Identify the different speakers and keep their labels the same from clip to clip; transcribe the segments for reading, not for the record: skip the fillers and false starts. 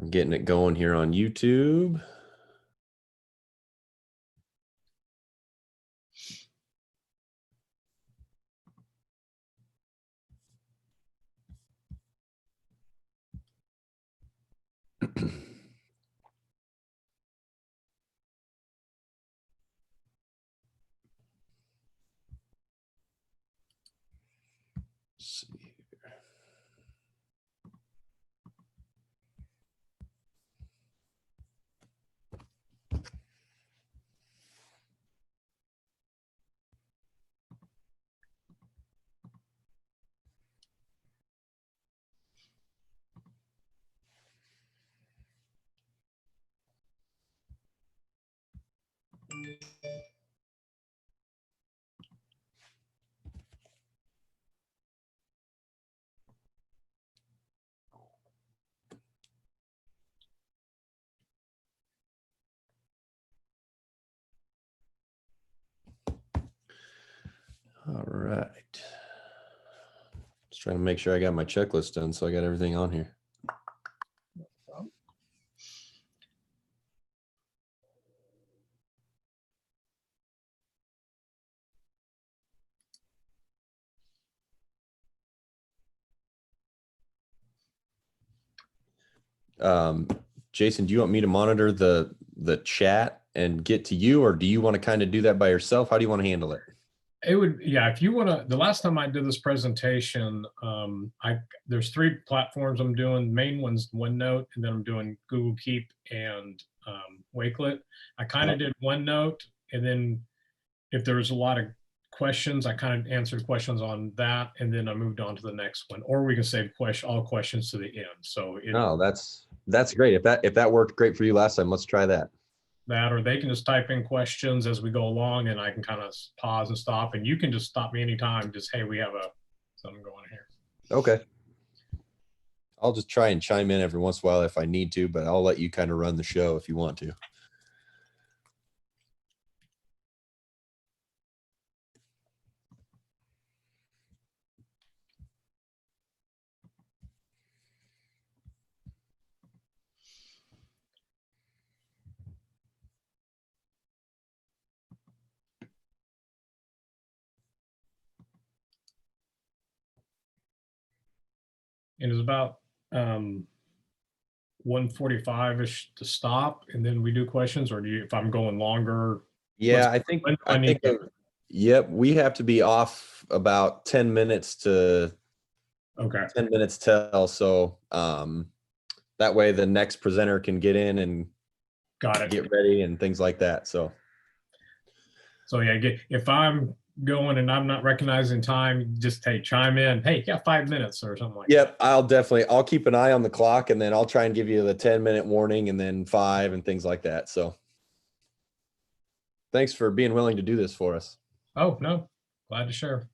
Speaker 1: I'm getting it going here on YouTube. Let's see here. All right. Just trying to make sure I got my checklist done, so I got everything on here. Jason, do you want me to monitor the chat and get to you, or do you want to kind of do that by yourself? How do you want to handle it?
Speaker 2: It would, yeah, if you want to, the last time I did this presentation, there's 3 platforms I'm doing. Main one's OneNote, and then I'm doing Google Keep and Wakelet. I kind of did OneNote, and then if there was a lot of questions, I kind of answered questions on that, and then I moved on to the next one. Or we can save all questions to the end. So
Speaker 1: that's great. If that worked great for you last time, let's try that.
Speaker 2: Or they can just type in questions as we go along, and I can kind of pause and stop, and you can just stop me anytime. Just, hey, we have something going here.
Speaker 1: Okay. I'll just try and chime in every once in a while if I need to, but I'll let you kind of run the show if you want to.
Speaker 2: And it's about 1:45-ish to stop, and then we do questions, or do you, if I'm going longer?
Speaker 1: Yeah, I think yep, we have to be off about 10 minutes to 10 minutes till, so that way the next presenter can get in and get ready and things like that. So
Speaker 2: yeah, if I'm going and I'm not recognizing time, just chime in. Hey, yeah, 5 minutes or something like that.
Speaker 1: Yep, I'll keep an eye on the clock, and then I'll try and give you the 10-minute warning, and then 5 and things like that. So thanks for being willing to do this for us.
Speaker 2: Oh, no, glad to share.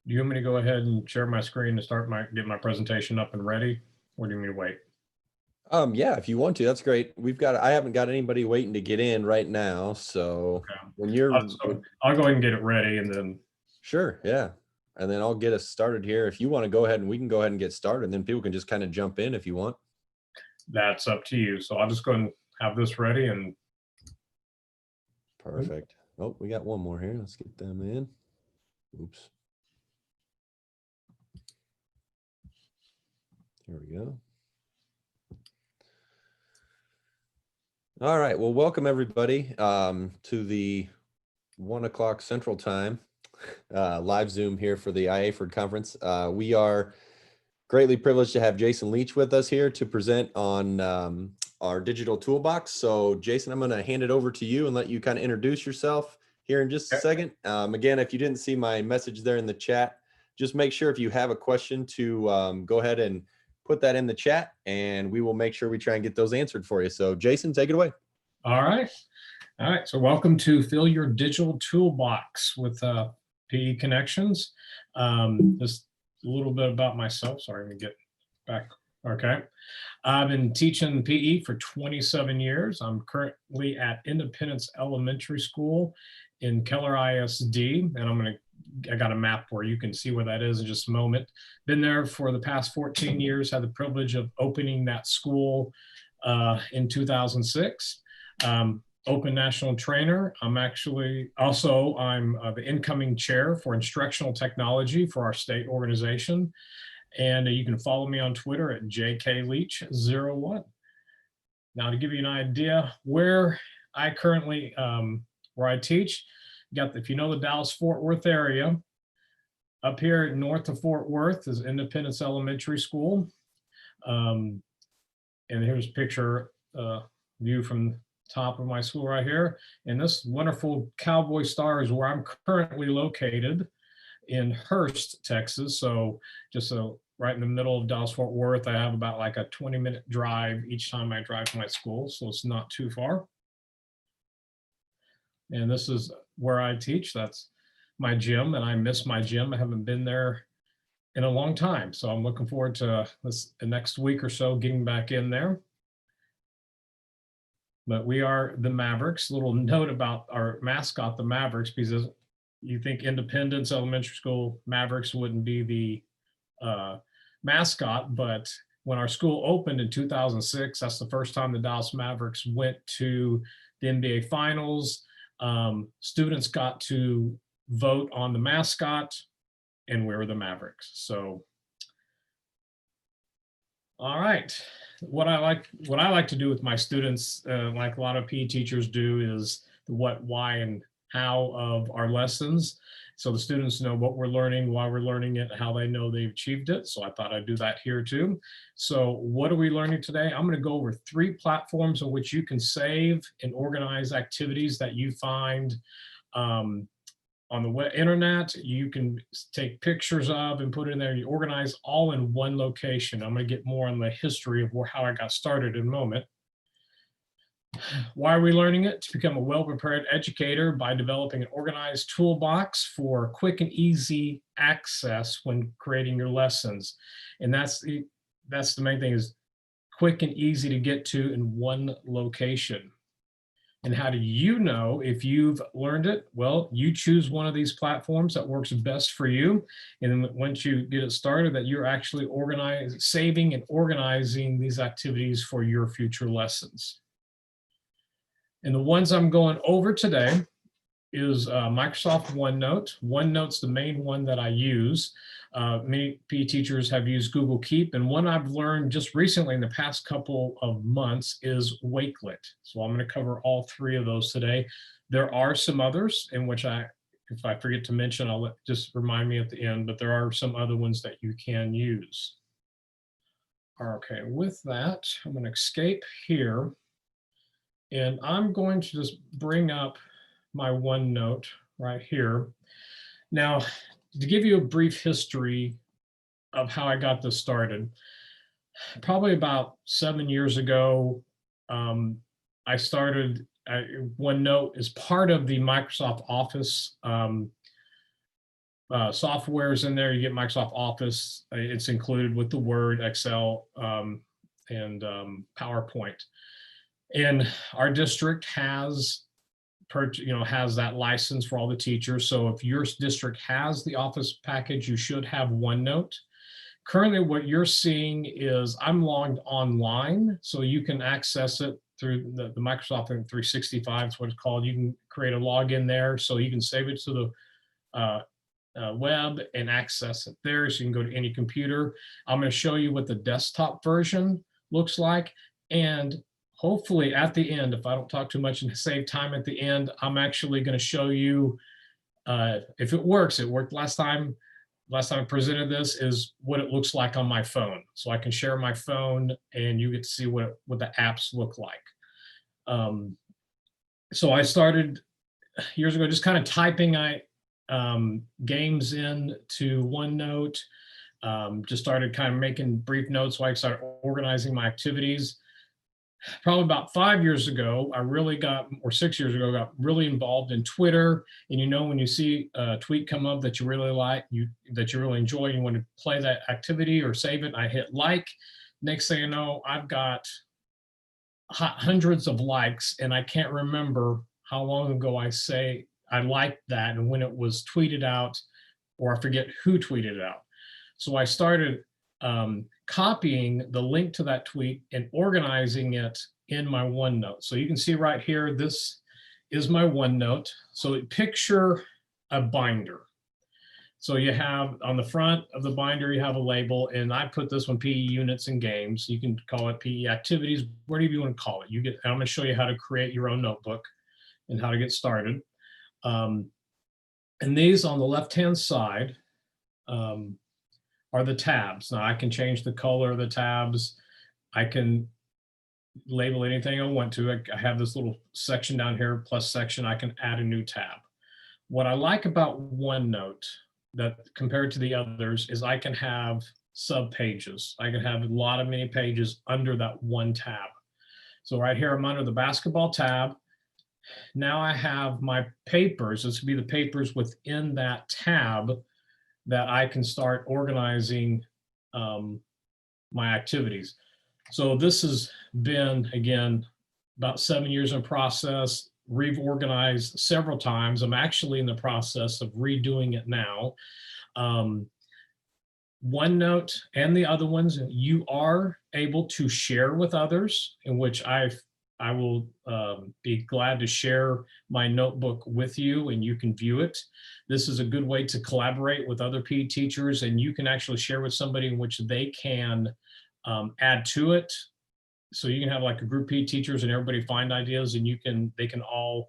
Speaker 2: Do you want me to go ahead and share my screen to get my presentation up and ready, or do you want me to wait?
Speaker 1: Yeah, if you want to, that's great. I haven't got anybody waiting to get in right now. So when you're,
Speaker 2: I'll go ahead and get it ready, and then.
Speaker 1: Sure. Yeah. And then I'll get us started here. If you want to go ahead, and we can go ahead and get started, and then people can just kind of jump in if you want.
Speaker 2: That's up to you. So I'll just go ahead and have this ready, and.
Speaker 1: Perfect. Oh, we got one more here. Let's get them in. Oops. Here we go. All right. Well, welcome everybody to the 1 o'clock Central Time live Zoom here for the IAFORD conference. We are greatly privileged to have Jason Leach with us here to present on our digital toolbox. So Jason, I'm going to hand it over to you and let you kind of introduce yourself here in just a second. Again, if you didn't see my message there in the chat, just make sure if you have a question to go ahead and put that in the chat, and we will make sure we try and get those answered for you. So Jason, take it away.
Speaker 2: All right. All right. So welcome to Fill Your Digital Toolbox with PE Connections. Just a little bit about myself. Sorry, let me get back. Okay. I've been teaching PE for 27 years. I'm currently at Independence Elementary School in Keller ISD, and I got a map where you can see where that is in just a moment. Been there for the past 14 years, had the privilege of opening that school in 2006. Open National Trainer. I'm actually also, I'm the incoming chair for instructional technology for our state organization. And you can follow me on Twitter at jkleach01. Now, to give you an idea where I currently, where I teach, if you know the Dallas-Fort Worth area, up here north of Fort Worth is Independence Elementary School. And here's a picture view from top of my school right here. And this wonderful Cowboy Star is where I'm currently located in Hurst, Texas. So just right in the middle of Dallas-Fort Worth. I have about like a 20-minute drive each time I drive to my school, so it's not too far. And this is where I teach. That's my gym, and I miss my gym. I haven't been there in a long time, so I'm looking forward to the next week or so getting back in there. But we are the Mavericks. A little note about our mascot, the Mavericks, because you think Independence Elementary School Mavericks wouldn't be the mascot, but when our school opened in 2006, that's the first time the Dallas Mavericks went to the NBA Finals. Students got to vote on the mascot, and we were the Mavericks. So, all right. What I like to do with my students, like a lot of PE teachers do, is the what, why, and how of our lessons. So the students know what we're learning, why we're learning it, how they know they've achieved it. So I thought I'd do that here too. So what are we learning today? I'm going to go over 3 platforms on which you can save and organize activities that you find on the internet. You can take pictures of and put it in there. You organize all in one location. I'm going to get more on the history of how I got started in a moment. Why are we learning it? To become a well-prepared educator by developing an organized toolbox for quick and easy access when creating your lessons. And that's the main thing, is quick and easy to get to in one location. And how do you know if you've learned it? Well, you choose one of these platforms that works best for you. And then once you get it started, that you're actually saving and organizing these activities for your future lessons. And the ones I'm going over today is Microsoft OneNote. OneNote's the main one that I use. Many PE teachers have used Google Keep, and one I've learned just recently in the past couple of months is Wakelet. So I'm going to cover all 3 of those today. There are some others in which if I forget to mention, just remind me at the end, but there are some other ones that you can use. Okay, with that, I'm going to escape here. And I'm going to just bring up my OneNote right here. Now, to give you a brief history of how I got this started, probably about 7 years ago, I started, OneNote is part of the Microsoft Office softwares in there. You get Microsoft Office. It's included with the Word, Excel, and PowerPoint. And our district has that license for all the teachers. So if your district has the Office package, you should have OneNote. Currently, what you're seeing is I'm logged online, so you can access it through the Microsoft 365. Is what it's called. You can create a login there, so you can save it to the web and access it there. So you can go to any computer. I'm going to show you what the desktop version looks like, and hopefully at the end, if I don't talk too much and save time at the end, I'm actually going to show you if it works, it worked last time. Last time I presented this is what it looks like on my phone. So I can share my phone and you get to see what the apps look like. So I started years ago just kind of typing games into OneNote. Just started kind of making brief notes so I started organizing my activities. Probably about 5 years ago, I really got, or 6 years ago, got really involved in Twitter. And you know, when you see a tweet come up that you really like, that you really enjoy, you want to play that activity or save it, I hit like. Next thing you know, I've got hundreds of likes, and I can't remember how long ago I liked that and when it was tweeted out, or I forget who tweeted it out. So I started copying the link to that tweet and organizing it in my OneNote. So you can see right here, this is my OneNote. So picture a binder. So you have on the front of the binder, you have a label, and I put this one PE units and games. You can call it PE activities, whatever you want to call it. I'm going to show you how to create your own notebook and how to get started. And these on the left-hand side are the tabs. Now I can change the color of the tabs. I can label anything I want to. I have this little section down here, plus section. I can add a new tab. What I like about OneNote that compared to the others is I can have sub pages. I can have many pages under that one tab. So right here, I'm under the basketball tab. Now I have my papers. This would be the papers within that tab that I can start organizing my activities. So this has been, again, about 7 years in process, reorganized several times. I'm actually in the process of redoing it now. OneNote and the other ones, you are able to share with others, in which I will be glad to share my notebook with you and you can view it. This is a good way to collaborate with other PE teachers, and you can actually share with somebody in which they can add to it. So you can have like a group PE teachers and everybody find ideas, and they can all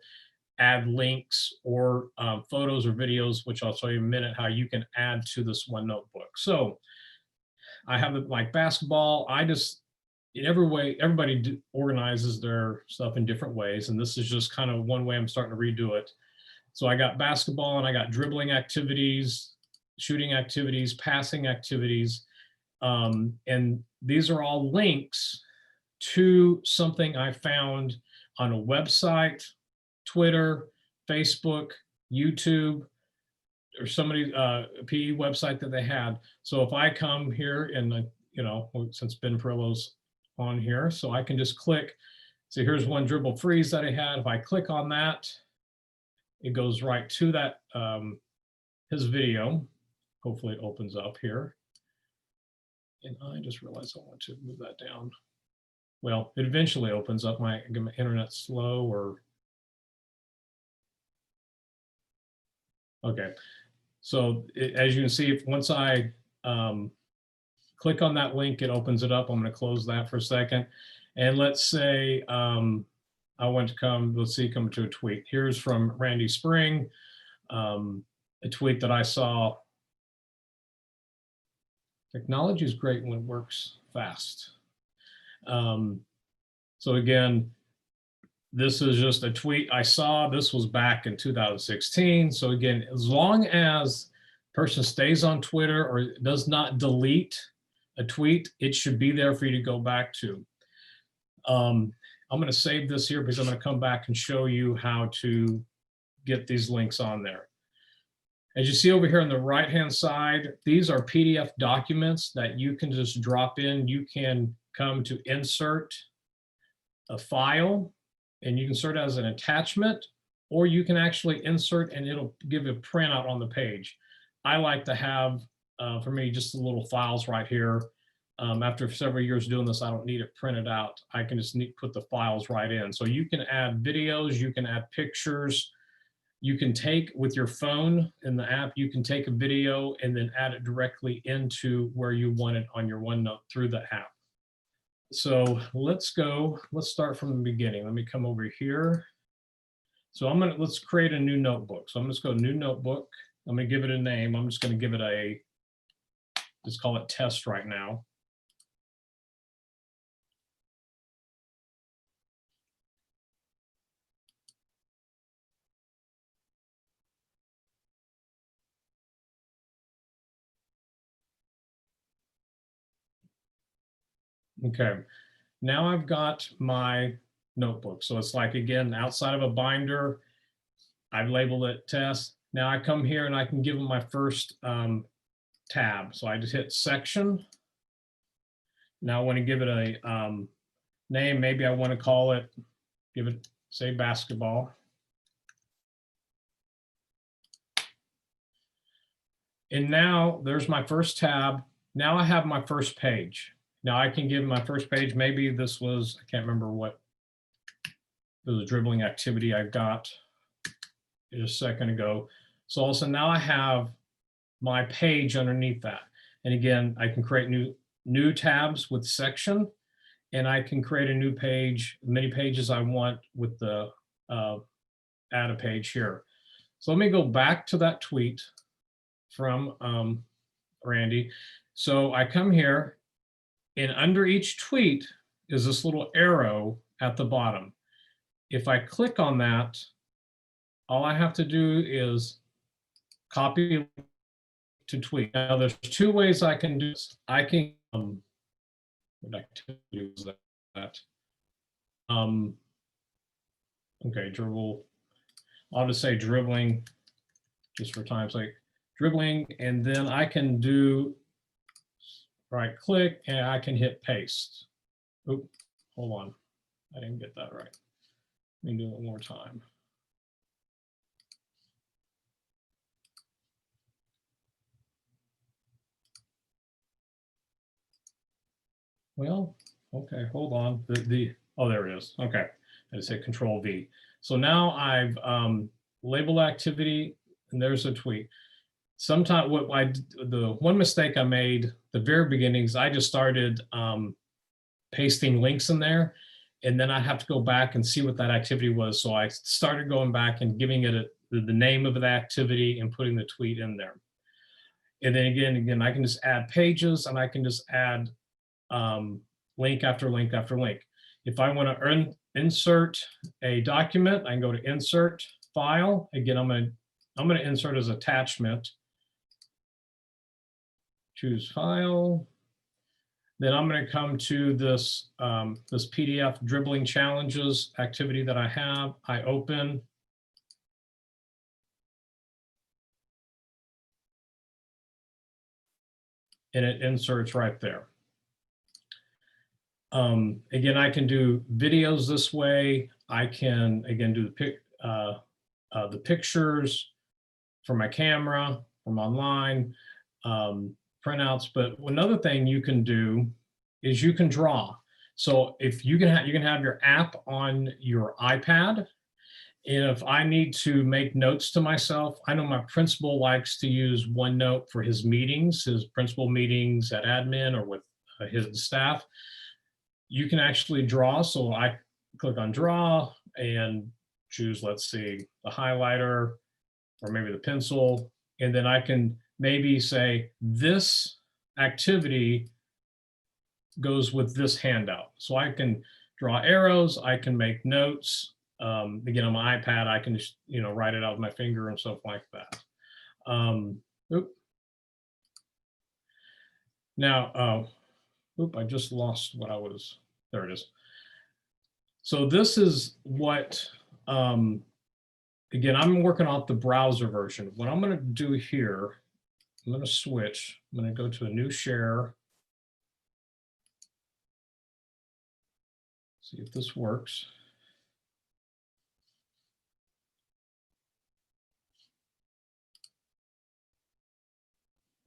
Speaker 2: add links or photos or videos, which I'll show you in a minute how you can add to this one notebook. So I have it like basketball. In every way, everybody organizes their stuff in different ways. And this is just kind of one way I'm starting to redo it. So I got basketball and I got dribbling activities, shooting activities, passing activities. And these are all links to something I found on a website, Twitter, Facebook, YouTube, or somebody's PE website that they had. So if I come here and, since Ben Perillo's on here, so I can just click. So here's one dribble freeze that I had. If I click on that, it goes right to that, his video. Hopefully it opens up here. And I just realized I want to move that down. Well, it eventually opens up. My internet's slow, or okay. So as you can see, once I click on that link, it opens it up. I'm going to close that for a second. And let's say I want to come to a tweet. Here's from Randy Spring, a tweet that I saw. Technology is great when it works fast. So again, this is just a tweet I saw. This was back in 2016. So again, as long as a person stays on Twitter or does not delete a tweet, it should be there for you to go back to. I'm going to save this here because I'm going to come back and show you how to get these links on there. As you see over here on the right-hand side, these are PDF documents that you can just drop in. You can come to insert a file, and you can insert it as an attachment, or you can actually insert and it'll give a printout on the page. I like to have, for me, just the little files right here. After several years doing this, I don't need it printed out. I can just put the files right in. So you can add videos, you can add pictures. You can take with your phone in the app, you can take a video and then add it directly into where you want it on your OneNote through the app. So let's start from the beginning. Let me come over here. So let's create a new notebook. So I'm just go new notebook. I'm gonna give it a name. I'm just gonna give it let's call it test right now. Okay, now I've got my notebook. So it's like, again, outside of a binder, I've labeled it test. Now I come here and I can give it my first tab. So I just hit section. Now I want to give it a name. Maybe I want to call it, give it, say, basketball. And now there's my first tab. Now I have my first page. Now I can give my first page, maybe this was, I can't remember what, it was a dribbling activity I got just a second ago. So also now I have my page underneath that. And again, I can create new tabs with section, and I can create a new page, many pages I want with the add a page here. So let me go back to that tweet from Randy. So I come here, and under each tweet is this little arrow at the bottom. If I click on that, all I have to do is copy to tweet. Now there's two ways I can do this. I can, what activity was that? Okay, dribble. I'll just say dribbling, just for time's sake, dribbling, and then I can do right click and I can hit paste. Oop, hold on. I didn't get that right. Let me do it one more time. Well, okay, hold on. Oh, there it is. Okay, I just hit Control V. So now I've labeled activity, and there's a tweet. Sometimes the one mistake I made the very beginning is I just started pasting links in there, and then I have to go back and see what that activity was. So I started going back and giving it the name of the activity and putting the tweet in there. And then again, I can just add pages, and I can just add link after link after link. If I want to insert a document, I can go to Insert, File. Again, I'm going to insert as attachment. Choose File. Then I'm going to come to this this PDF dribbling challenges activity that I have. I open. And it inserts right there. Again, I can do videos this way. I can, again, do the pictures from my camera, from online, printouts. But another thing you can do is you can draw. So if you can have your app on your iPad. And if I need to make notes to myself, I know my principal likes to use OneNote for his meetings, his principal meetings at admin or with his staff. You can actually draw. So I click on draw and choose, let's see, the highlighter or maybe the pencil. And then I can maybe say this activity goes with this handout. So I can draw arrows, I can make notes. Again, on my iPad, I can just, write it out with my finger and stuff like that. Now, I just lost what I was, there it is. So this is what, again, I'm working off the browser version. What I'm going to do here, I'm going to switch. I'm going to go to a new share. See if this works.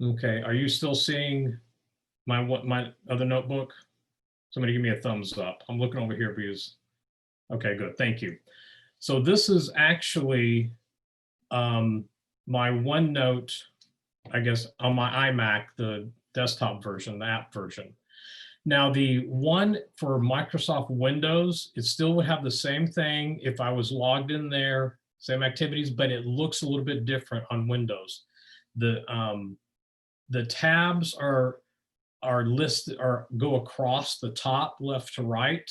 Speaker 2: Okay, are you still seeing my other notebook? Somebody give me a thumbs up. I'm looking over here because, okay, good, thank you. So this is actually my OneNote, I guess, on my iMac, the desktop version, the app version. Now, the one for Microsoft Windows, it still would have the same thing if I was logged in there, same activities, but it looks a little bit different on Windows. The tabs are listed or go across the top left to right.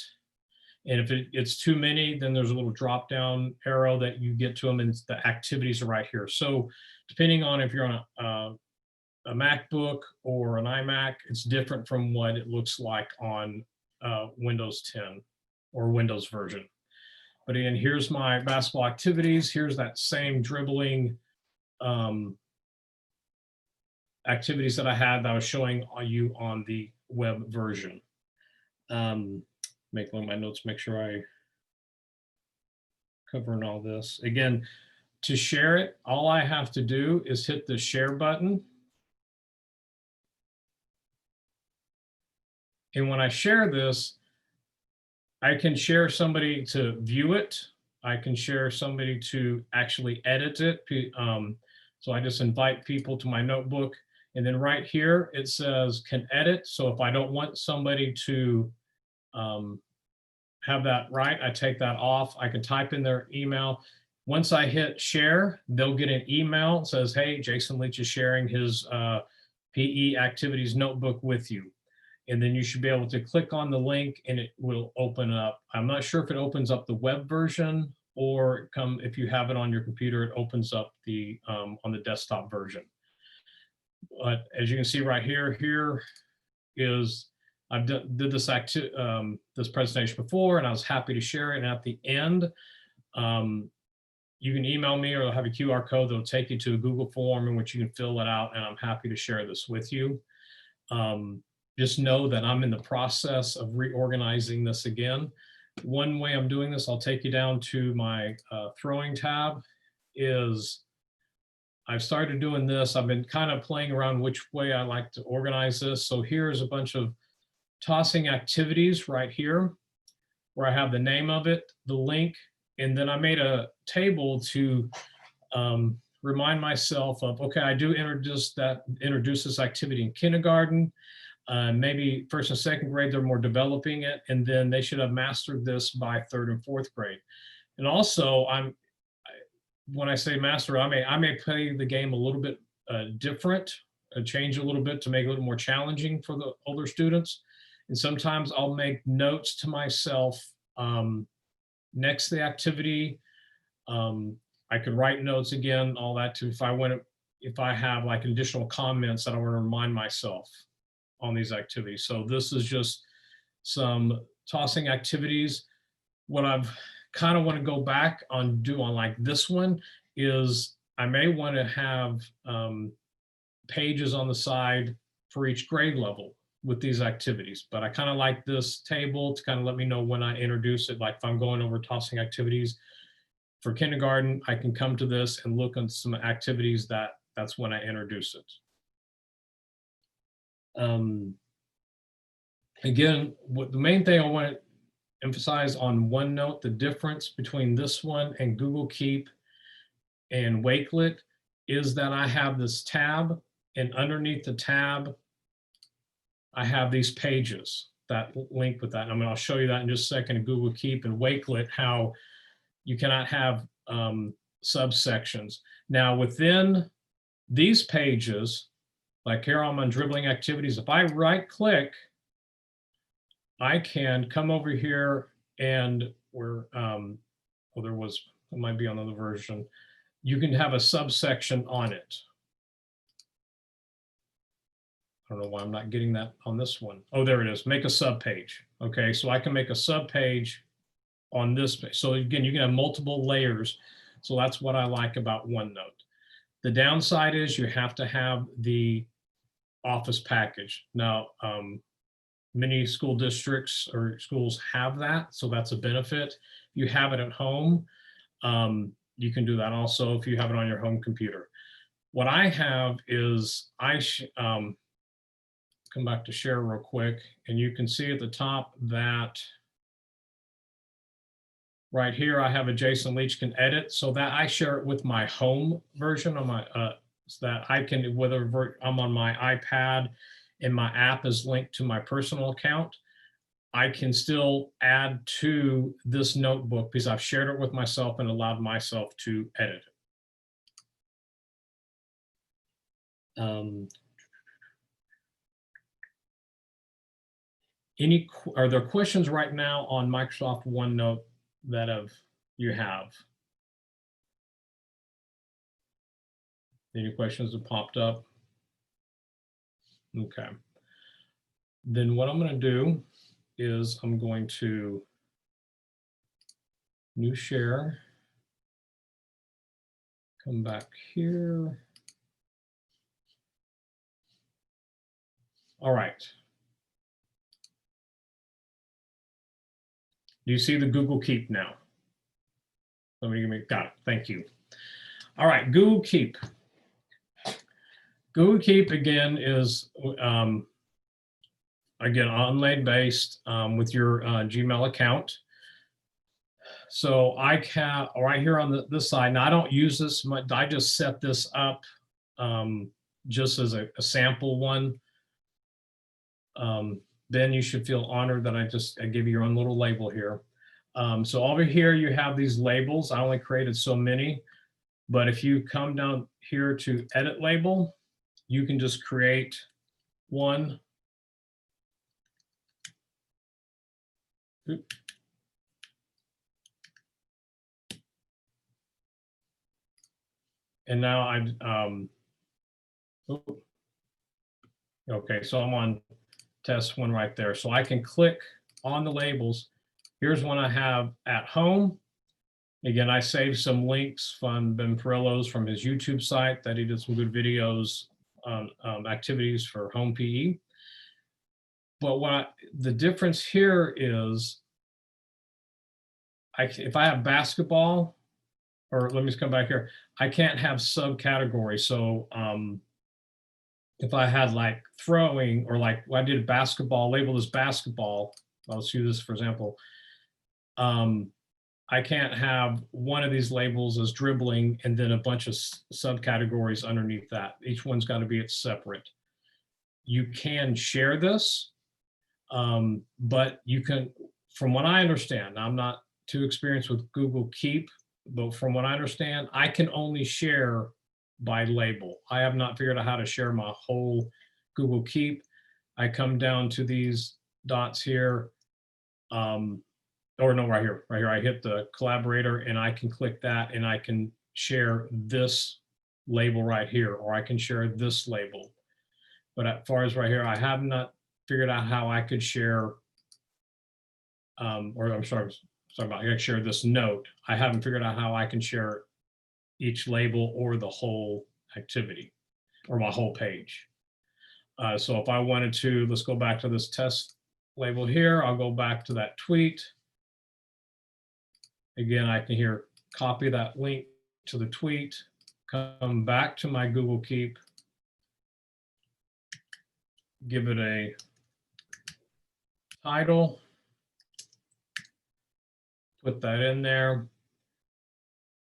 Speaker 2: And if it's too many, then there's a little drop down arrow that you get to them, and the activities are right here. So depending on if you're on a MacBook or an iMac, it's different from what it looks like on Windows 10 or Windows version. But again, here's my basketball activities. Here's that same dribbling activities that I had that I was showing you on the web version. Make one of my notes, make sure I covering all this. Again, to share it, all I have to do is hit the share button. And when I share this, I can share somebody to view it. I can share somebody to actually edit it. So I just invite people to my notebook. And then right here, it says can edit. So if I don't want somebody to have that right, I take that off. I can type in their email. Once I hit share, they'll get an email that says, hey, Jason Leach is sharing his PE activities notebook with you. And then you should be able to click on the link and it will open up. I'm not sure if it opens up the web version or if you have it on your computer, it opens up the on the desktop version. But as you can see right here, here is I've did this this presentation before, and I was happy to share it. And at the end, you can email me, or I'll have a QR code that'll take you to a Google form in which you can fill it out, and I'm happy to share this with you. Just know that I'm in the process of reorganizing this again. One way I'm doing this, I'll take you down to my throwing tab, is I've started doing this. I've been kind of playing around which way I like to organize this. So here's a bunch of tossing activities right here, where I have the name of it, the link, and then I made a table to remind myself of, okay, I do introduce this activity in kindergarten. Maybe first and second grade, they're more developing it, and then they should have mastered this by third and fourth grade. And also, when I say master, I may play the game a little bit different, change a little bit to make it a little more challenging for the older students. And sometimes I'll make notes to myself next to the activity. I could write notes again, all that too, if I have like additional comments that I want to remind myself on these activities. So this is just some tossing activities. What I've kind of want to go back on like this one is I may want to have pages on the side for each grade level with these activities, but I kind of like this table to kind of let me know when I introduce it. Like if I'm going over tossing activities for kindergarten, I can come to this and look on some activities that's when I introduce it. Again, the main thing I want to emphasize on OneNote, the difference between this one and Google Keep and Wakelet is that I have this tab, and underneath the tab, I have these pages that link with that. I'll show you that in just a second in Google Keep and Wakelet, how you cannot have subsections. Now within these pages, like here I'm on dribbling activities, if I right click, I can come over here and it might be on another version. You can have a subsection on it. I don't know why I'm not getting that on this one. Oh, there it is. Make a sub page. Okay, so I can make a sub page on this page. So again, you can have multiple layers. So that's what I like about OneNote. The downside is you have to have the Office package. Now, many school districts or schools have that, so that's a benefit. If you have it at home, you can do that also if you have it on your home computer. What I have is come back to share real quick, and you can see at the top that right here I have a Jason Leach can edit, so that I share it with my home version on my so that I can, whether I'm on my iPad and my app is linked to my personal account, I can still add to this notebook because I've shared it with myself and allowed myself to edit it. Are there questions right now on Microsoft OneNote that you have? Any questions that popped up? Okay. Then what I'm going to do is I'm going to new share, come back here. All right. Do you see the Google Keep now? Got it. Thank you. All right, Google Keep. Google Keep again is again online based with your Gmail account. So I can right here on this side. Now I don't use this much. I just set this up just as a sample one. Then you should feel honored that I give you your own little label here. So over here you have these labels. I only created so many, but if you come down here to edit label, you can just create one. Oops. And now okay, so I'm on test one right there. So I can click on the labels. Here's one I have at home. Again, I saved some links from Ben Perillo's from his YouTube site that he did some good videos on activities for home PE. But the difference here is, if I have basketball, or let me just come back here, I can't have subcategories. So if I had like throwing, or like I did basketball, labeled as basketball, let's use this for example. I can't have one of these labels as dribbling and then a bunch of subcategories underneath that. Each one's got to be separate. You can share this, but you can, from what I understand, I'm not too experienced with Google Keep, but from what I understand, I can only share by label. I have not figured out how to share my whole Google Keep. I come down to these dots here, or no, right here, I hit the collaborator and I can click that and I can share this label right here, or I can share this label. But as far as right here, I have not figured out how I could share, or I'm sorry about, I share this note. I haven't figured out how I can share each label or the whole activity or my whole page. So if I wanted to, let's go back to this test label here. I'll go back to that tweet. Again, I can here copy that link to the tweet, come back to my Google Keep, give it a title, put that in there,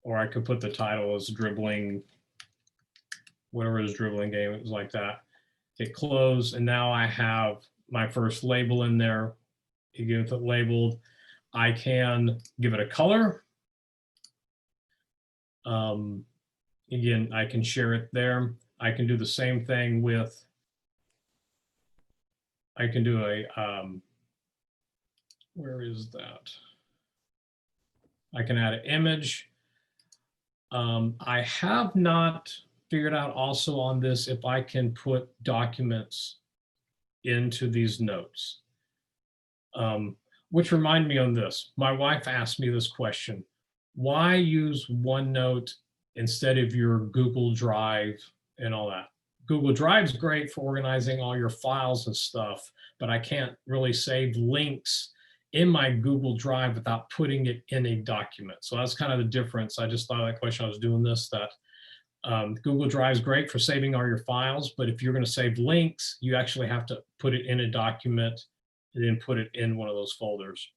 Speaker 2: or I could put the title as dribbling, whatever his dribbling game is like that. Hit close, and now I have my first label in there. You get it labeled. I can give it a color. Again, I can share it there. I can do the same thing with, I can do a, where is that? I can add an image. I have not figured out also on this if I can put documents into these notes. Which remind me on this, my wife asked me this question: why use OneNote instead of your Google Drive and all that? Google Drive's great for organizing all your files and stuff, but I can't really save links in my Google Drive without putting it in a document. So that's kind of the difference. I just thought of that question. I was doing this, that Google Drive is great for saving all your files, but if you're going to save links, you actually have to put it in a document and then put it in one of those folders.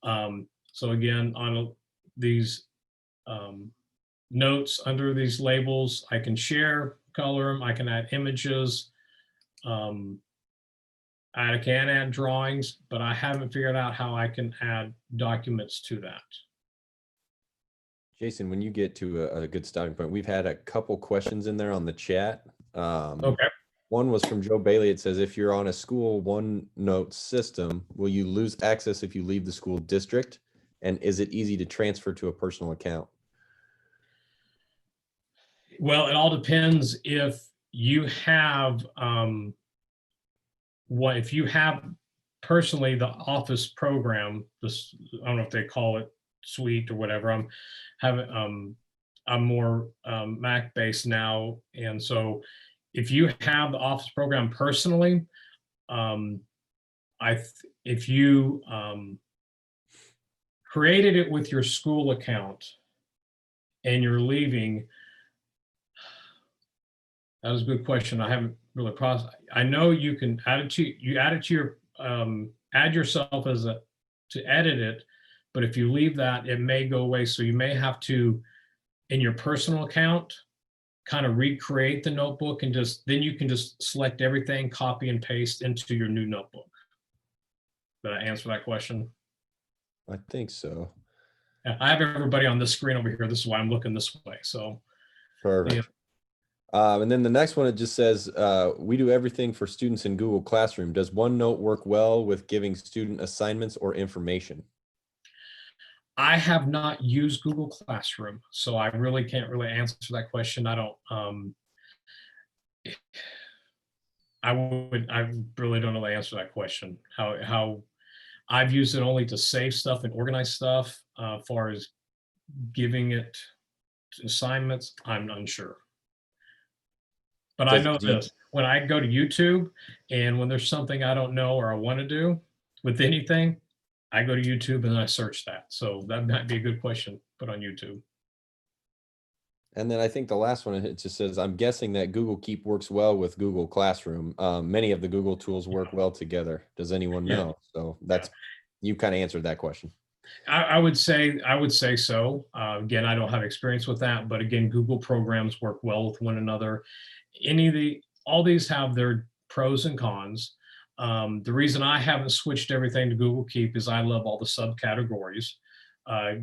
Speaker 2: So again, on these notes under these labels, I can share, color them, I can add images. I can add drawings, but I haven't figured out how I can add documents to that.
Speaker 1: Jason, when you get to a good starting point, we've had a couple questions in there on the chat.
Speaker 2: Okay.
Speaker 1: One was from Joe Bailey. It says, if you're on a school OneNote system, will you lose access if you leave the school district? And is it easy to transfer to a personal account?
Speaker 2: Well, it all depends if you have if you have personally the Office program, this, I don't know if they call it Suite or whatever. I'm more Mac based now, and so if you have the Office program personally, if you created it with your school account and you're leaving, that was a good question. I haven't really processed. I know you can add it to your add yourself to edit it, but if you leave that, it may go away. So you may have to, in your personal account, kind of recreate the notebook, and then you can just select everything, copy and paste into your new notebook. Did I answer that question?
Speaker 1: I think so.
Speaker 2: I have everybody on this screen over here. This is why I'm looking this way. So
Speaker 1: perfect. And then the next one, it just says, we do everything for students in Google Classroom. Does OneNote work well with giving student assignments or information?
Speaker 2: I have not used Google Classroom, so I really can't answer that question. I don't, I really don't know the answer to that question. How I've used it only to save stuff and organize stuff. As far as giving it assignments, I'm unsure. But I know this, when I go to YouTube and when there's something I don't know or I want to do with anything, I go to YouTube and I search that. So that might be a good question to put on YouTube.
Speaker 1: And then I think the last one, it just says, I'm guessing that Google Keep works well with Google Classroom. Many of the Google tools work well together. Does anyone know? So you kind of answered that question.
Speaker 2: I would say so. Again, I don't have experience with that, but again, Google programs work well with one another. All these have their pros and cons. The reason I haven't switched everything to Google Keep is I love all the subcategories.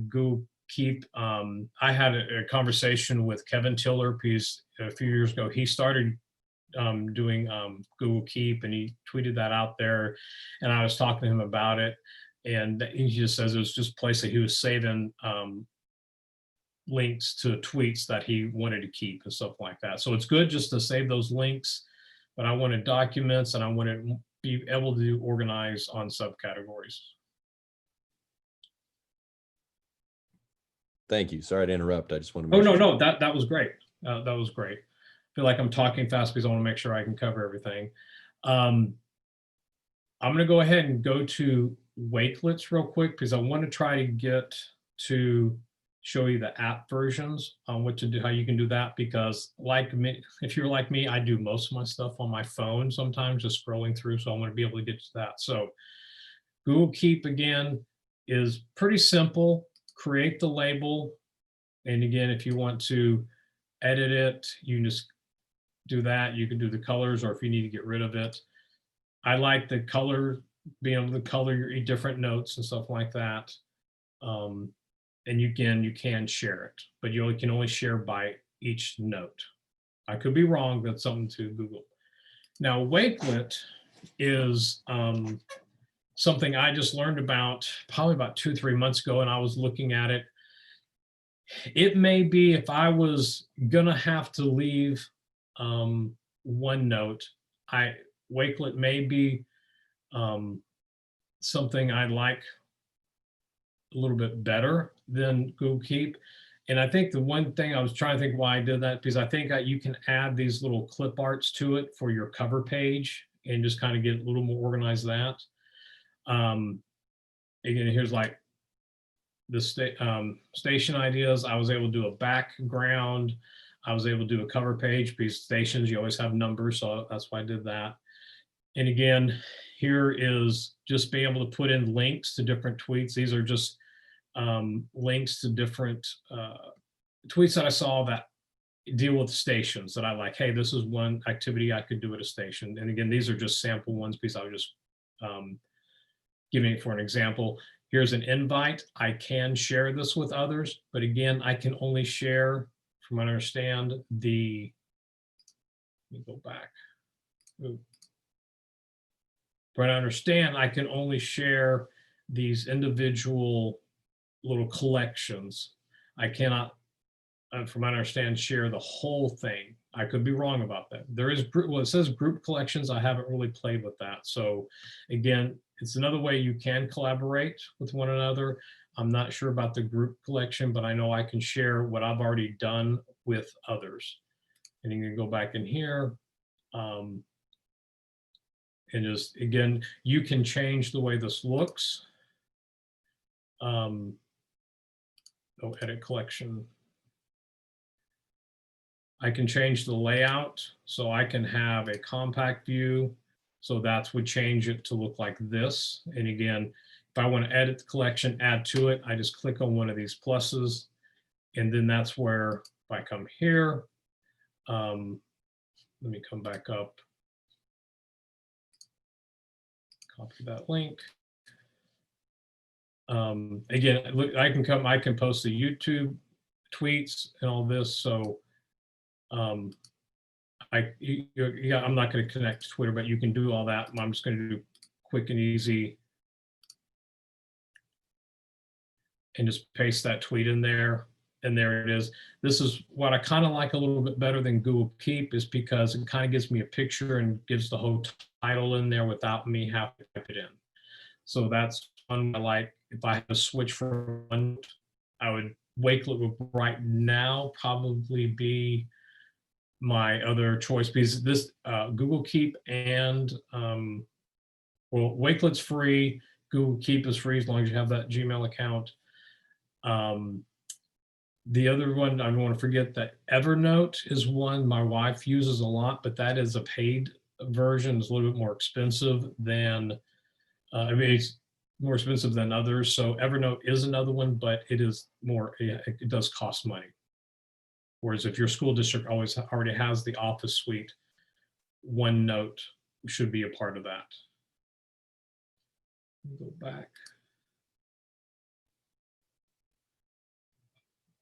Speaker 2: Google Keep, I had a conversation with Kevin Tiller, he's a few years ago. He started doing Google Keep, and he tweeted that out there, and I was talking to him about it, and he just says it was just a place that he was saving links to tweets that he wanted to keep and stuff like that. So it's good just to save those links, but I wanted documents and I wanted to be able to organize on subcategories.
Speaker 1: Thank you. Sorry to interrupt. I just want to
Speaker 2: make sure. No, that was great. That was great. I feel like I'm talking fast because I want to make sure I can cover everything. I'm going to go ahead and go to Wakelets real quick because I want to try to get to show you the app versions on what to do, how you can do that, because like me, if you're like me, I do most of my stuff on my phone sometimes, just scrolling through, so I want to be able to get to that. So Google Keep, again, is pretty simple. Create the label, and again, if you want to edit it, you can just do that. You can do the colors, or if you need to get rid of it. I like the color, being able to color your different notes and stuff like that. And you can share it, but you can only share by each note. I could be wrong, that's something to Google. Now, Wakelet is something I just learned about probably about 2-3 months ago, and I was looking at it. It may be, if I was gonna have to leave OneNote, Wakelet may be something I like a little bit better than Google Keep. And I think the one thing I was trying to think why I did that, because I think you can add these little clip arts to it for your cover page and just kind of get a little more organized that. Again, here's like the station ideas. I was able to do a background. I was able to do a cover page, because stations, you always have numbers, so that's why I did that. And again, here is just being able to put in links to different tweets. These are just links to different tweets that I saw that deal with stations that I like. Hey, this is one activity I could do at a station. And again, these are just sample ones because I was just Giving it for an example, here's an invite. I can share this with others, but again, I can only share, from what I understand, let me go back. Ooh. But I understand I can only share these individual little collections. I cannot, from what I understand, share the whole thing. I could be wrong about that. There is, well, it says group collections. I haven't really played with that. So again, it's another way you can collaborate with one another. I'm not sure about the group collection, but I know I can share what I've already done with others. And you can go back in here. And just, again, you can change the way this looks. Oh, edit collection. I can change the layout, so I can have a compact view. So that would change it to look like this. And again, if I want to edit the collection, add to it, I just click on one of these pluses. And then that's where, if I come here, let me come back up. Copy that link. Again, look, I can post the YouTube tweets and all this. So I'm not going to connect to Twitter, but you can do all that. I'm just going to do quick and easy and just paste that tweet in there. And there it is. This is what I kind of like a little bit better than Google Keep, is because it kind of gives me a picture and gives the whole title in there without me having to type it in. So that's one I like. If I had to switch from one, I would, Wakelet would right now probably be my other choice, because this Google Keep and well, Wakelet's free. Google Keep is free as long as you have that Gmail account. The other one, I don't want to forget that Evernote is one my wife uses a lot, but that is a paid version. It's a little bit more expensive than, I mean, it's more expensive than others. So Evernote is another one, but it is more, it does cost money. Whereas if your school district already has the Office suite, OneNote should be a part of that. Go back.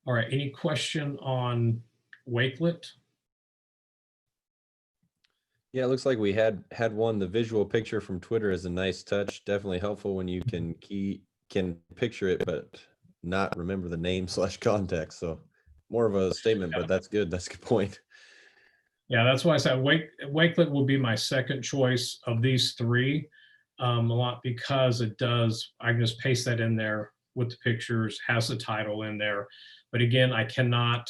Speaker 2: All right, any question on Wakelet?
Speaker 1: Yeah, it looks like we had one. The visual picture from Twitter is a nice touch. Definitely helpful when you can picture it, but not remember the name / context. So more of a statement, but that's good. That's a good point.
Speaker 2: Yeah, that's why I said Wakelet will be my second choice of these three, a lot, because it does, I can just paste that in there with the pictures, has the title in there. But again, I cannot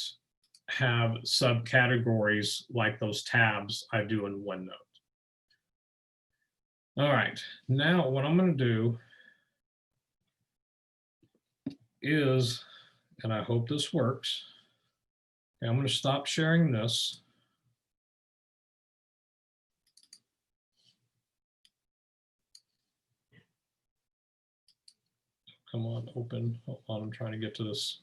Speaker 2: have subcategories like those tabs I do in OneNote. All right, now what I'm going to do is, and I hope this works, okay, I'm going to stop sharing this. Come on, open. Hold on, I'm trying to get to this.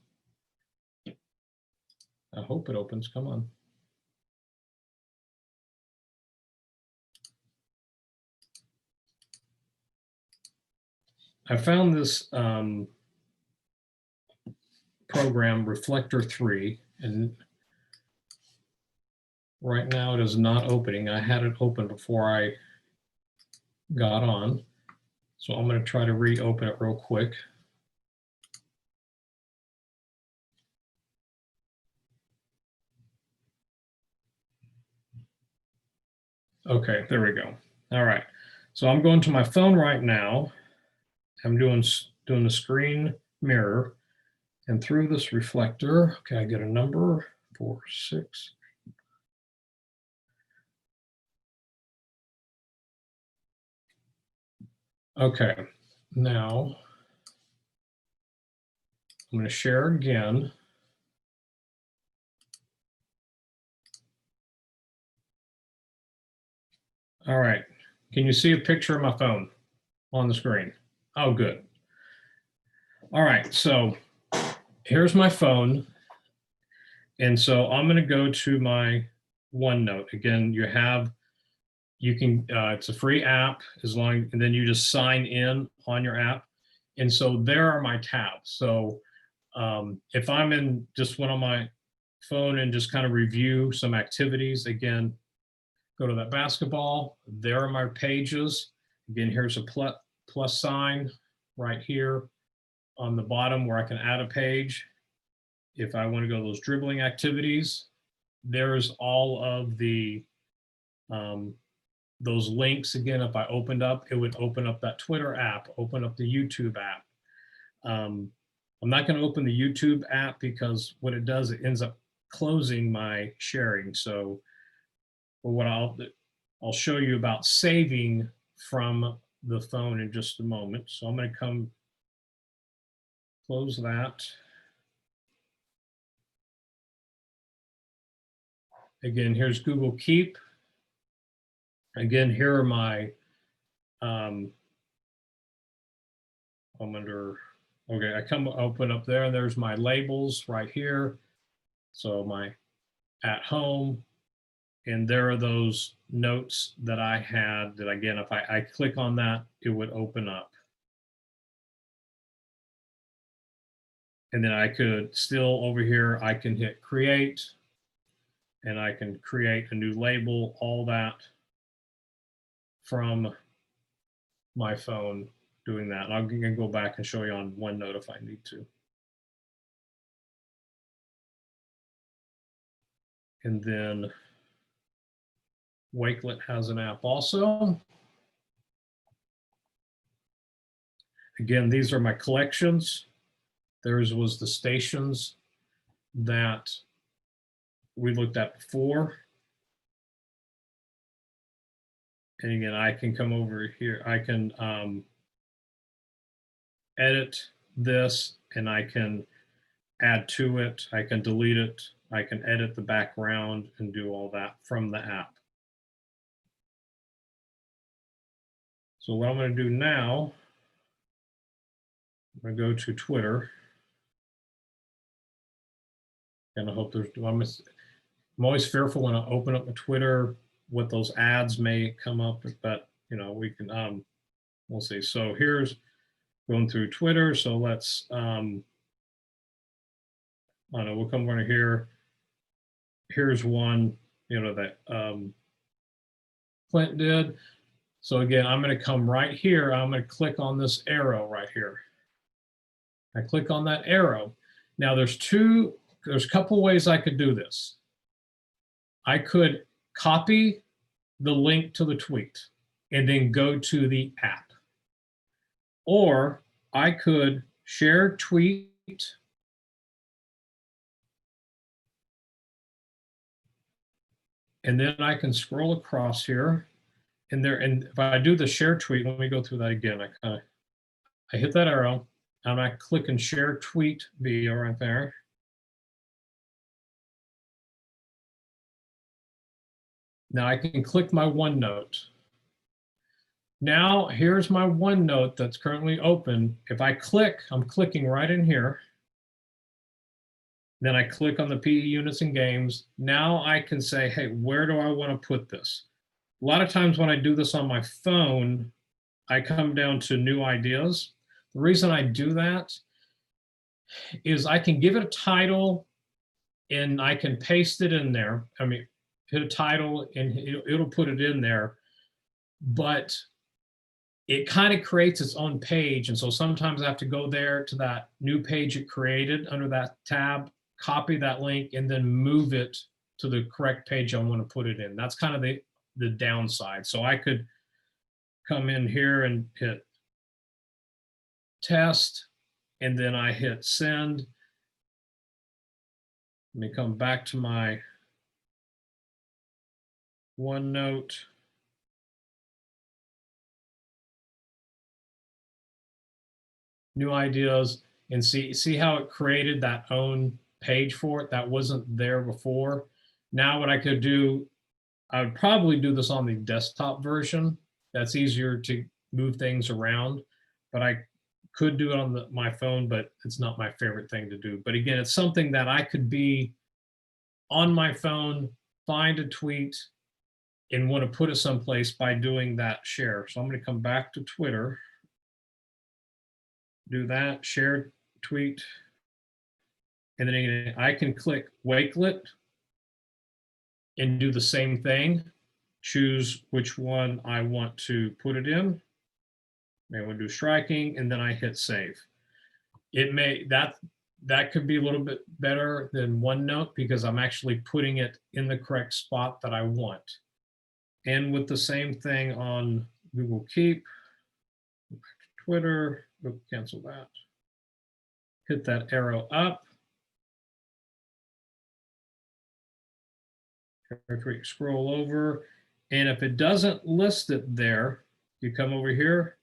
Speaker 2: I hope it opens. Come on. I found this program, Reflector 3, and right now it is not opening. I had it open before I got on. So I'm going to try to reopen it real quick. Okay, there we go. All right. So I'm going to my phone right now. I'm doing the screen mirror, and through this reflector, okay, I get a number 4, 6. Okay, now I'm going to share again. All right, can you see a picture of my phone on the screen? Oh, good. All right, so here's my phone. And so I'm going to go to my OneNote. Again, You can, it's a free app and then you just sign in on your app. And so there are my tabs. So if I'm in just one on my phone and just kind of review some activities, again, go to that basketball, there are my pages. Again, here's a plus sign right here on the bottom where I can add a page. If I want to go to those dribbling activities, there's all of the those links. Again, if I opened up, it would open up that Twitter app, open up the YouTube app. I'm not going to open the YouTube app because what it does, it ends up closing my sharing. So what I'll show you about saving from the phone in just a moment. So I'm going to come close that. Again, here's Google Keep. Again, here are my, I'm under, okay, I come open up there and there's my labels right here. So my at home, and there are those notes that I had that, again, if I click on that, it would open up. And then I could still over here, I can hit create and I can create a new label, all that from my phone doing that. And I'm going to go back and show you on OneNote if I need to. And then Wakelet has an app also. Again, these are my collections. Theirs was the stations that we looked at before. And again, I can come over here. I can edit this and I can add to it. I can delete it. I can edit the background and do all that from the app. So what I'm going to do now, I'm going to go to Twitter. And I hope there's, I'm always fearful when I open up a Twitter, what those ads may come up, but you know, we can, we'll see. So here's going through Twitter. So let's, I don't know, we'll come over here. Here's one, you know, that Clint did. So again, I'm going to come right here. I'm going to click on this arrow right here. I click on that arrow. Now there's a couple ways I could do this. I could copy the link to the tweet and then go to the app. Or I could share tweet and then I can scroll across here and if I do the share tweet, let me go through that again. I hit that arrow and I click and share tweet video right there. Now I can click my OneNote. Now here's my OneNote that's currently open. If I click, I'm clicking right in here. Then I click on the PE units and games. Now I can say, hey, where do I want to put this? A lot of times when I do this on my phone, I come down to new ideas. The reason I do that is I can give it a title and I can paste it in there. I mean, hit a title and it'll put it in there, but it kind of creates its own page. And so sometimes I have to go there to that new page it created under that tab, copy that link, and then move it to the correct page I want to put it in. That's kind of the downside. So I could come in here and hit test, and then I hit send. Let me come back to my OneNote. New ideas, and see how it created that own page for it that wasn't there before. Now what I could do, I would probably do this on the desktop version. That's easier to move things around, but I could do it on my phone, but it's not my favorite thing to do. But again, it's something that I could be on my phone, find a tweet, and want to put it someplace by doing that share. So I'm going to come back to Twitter, do that, share tweet, and then again, I can click Wakelet and do the same thing, choose which one I want to put it in. Maybe I want to do striking, and then I hit save. It may, that could be a little bit better than OneNote because I'm actually putting it in the correct spot that I want. And with the same thing on Google Keep, Twitter, cancel that. Hit that arrow up. Scroll over, and if it doesn't list it there, you come over here,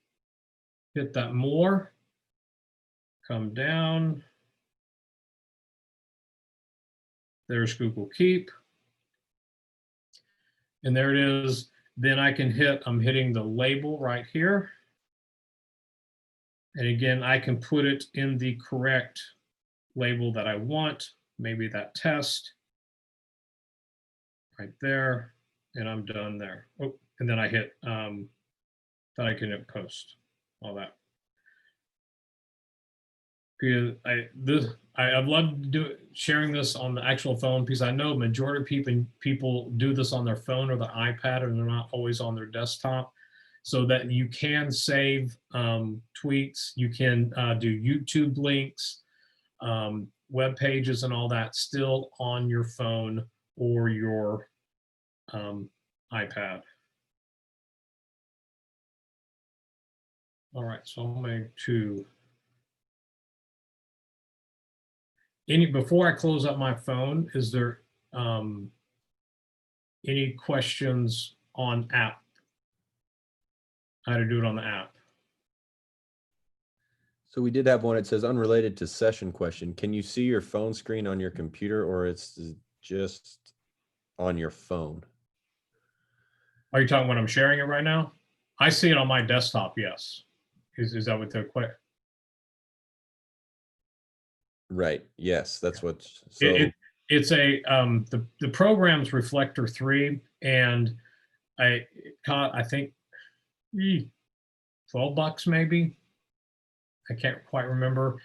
Speaker 2: hit that more, come down. There's Google Keep. And there it is. Then I can hit, I'm hitting the label right here. And again, I can put it in the correct label that I want, maybe that test right there, and I'm done there. Oh, and then I hit that I can hit post, all that. Because I've loved sharing this on the actual phone because I know majority of people do this on their phone or the iPad, and they're not always on their desktop. So that you can save tweets, you can do YouTube links, web pages, and all that still on your phone or your iPad. All right, so I'm going to before I close up my phone, is there any questions on app? How to do it on the app?
Speaker 1: So we did have one. It says unrelated to session question. Can you see your phone screen on your computer, or it's just on your phone?
Speaker 2: Are you talking when I'm sharing it right now? I see it on my desktop, yes. Is that what the question?
Speaker 1: Right. Yes, that's what. So
Speaker 2: it's a the program's Reflector 3, and I think $12 maybe. I can't quite remember,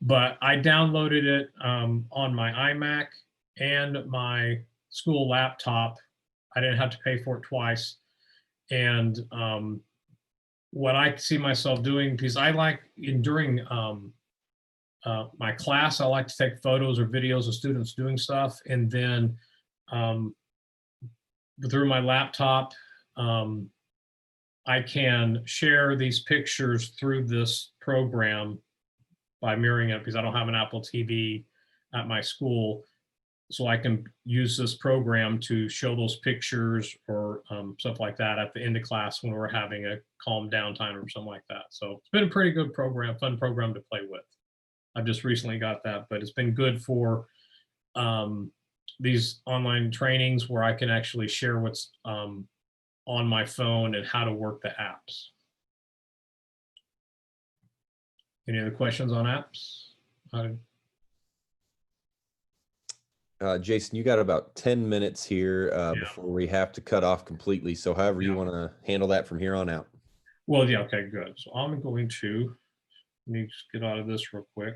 Speaker 2: but I downloaded it on my iMac and my school laptop. I didn't have to pay for it twice. And what I see myself doing, because I like during my class, I like to take photos or videos of students doing stuff. And then through my laptop, I can share these pictures through this program by mirroring it because I don't have an Apple TV at my school. So I can use this program to show those pictures or stuff like that at the end of class when we're having a calm down time or something like that. So it's been a pretty good program, fun program to play with. I've just recently got that, but it's been good for these online trainings where I can actually share what's on my phone and how to work the apps. Any other questions on apps?
Speaker 1: Jason, you got about 10 minutes here before we have to cut off completely. So however you want to handle that from here on out.
Speaker 2: Well, yeah, okay, good. So I'm going to, let me just get out of this real quick.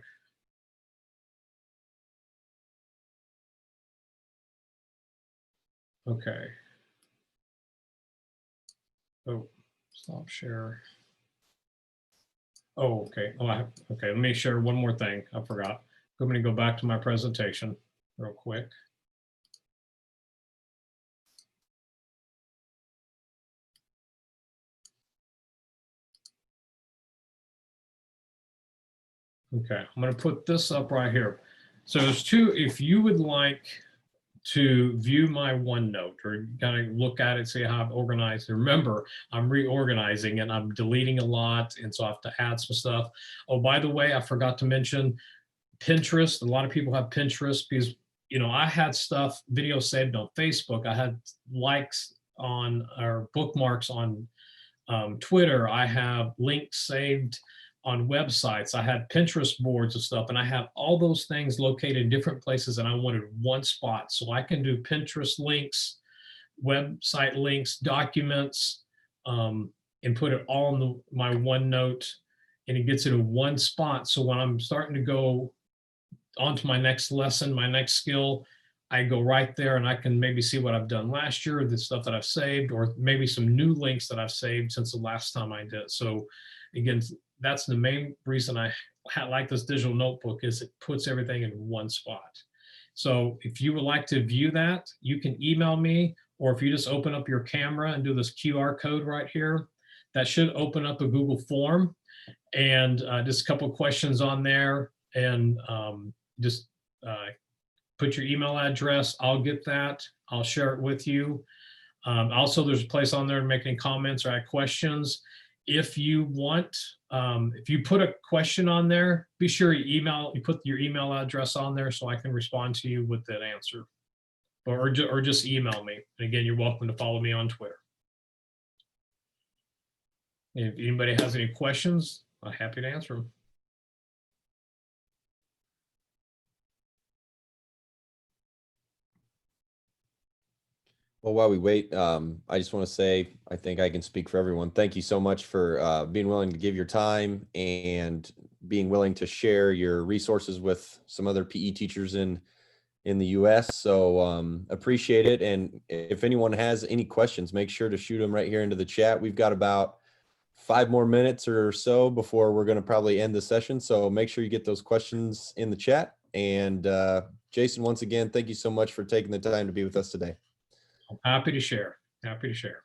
Speaker 2: Okay. Oh, stop share. Oh, okay. Oh, okay, let me share one more thing. I forgot. I'm going to go back to my presentation real quick. Okay, I'm going to put this up right here. So there's two, if you would like to view my OneNote or kind of look at it, see how I've organized. Remember, I'm reorganizing and I'm deleting a lot, and so I have to add some stuff. Oh, by the way, I forgot to mention Pinterest. A lot of people have Pinterest because, you know, I had stuff, videos saved on Facebook. I had likes on, or bookmarks on Twitter. I have links saved on websites. I had Pinterest boards of stuff, and I have all those things located in different places, and I wanted one spot. So I can do Pinterest links website links, documents, and put it all in my OneNote, and it gets it in one spot. So when I'm starting to go on to my next lesson, my next skill, I go right there and I can maybe see what I've done last year, the stuff that I've saved, or maybe some new links that I've saved since the last time I did. So again, that's the main reason I like this digital notebook, is it puts everything in one spot. So if you would like to view that, you can email me, or if you just open up your camera and do this QR code right here, that should open up a Google form, and just a couple of questions on there, and just put your email address. I'll get that. I'll share it with you. Also, there's a place on there to make any comments or add questions. If you want, if you put a question on there, be sure you put your email address on there so I can respond to you with that answer, or just email me. And again, you're welcome to follow me on Twitter. And if anybody has any questions, I'm happy to answer them.
Speaker 1: Well, while we wait, I just want to say, I think I can speak for everyone. Thank you so much for being willing to give your time and being willing to share your resources with some other PE teachers in the US. So appreciate it. And if anyone has any questions, make sure to shoot them right here into the chat. We've got about 5 more minutes or so before we're going to probably end the session. So make sure you get those questions in the chat. And Jason, once again, thank you so much for taking the time to be with us today.
Speaker 2: I'm happy to share. Happy to share.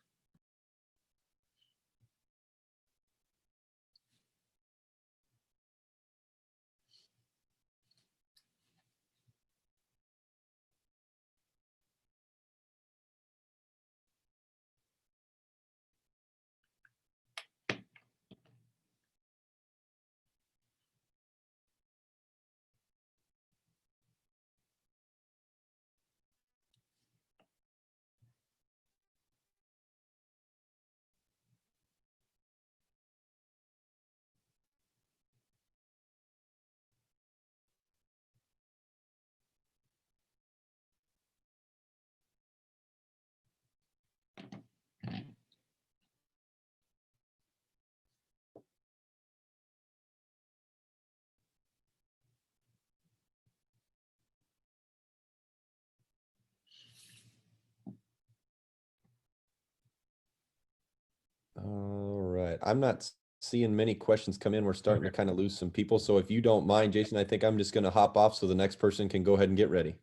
Speaker 1: All right. I'm not seeing many questions come in. We're starting to kind of lose some people. So if you don't mind, Jason, I think I'm just going to hop off so the next person can go ahead and get ready.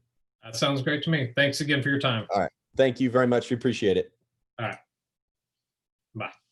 Speaker 2: That sounds great to me. Thanks again for your time.
Speaker 1: All right. Thank you very much. We appreciate it.
Speaker 2: All right. Bye.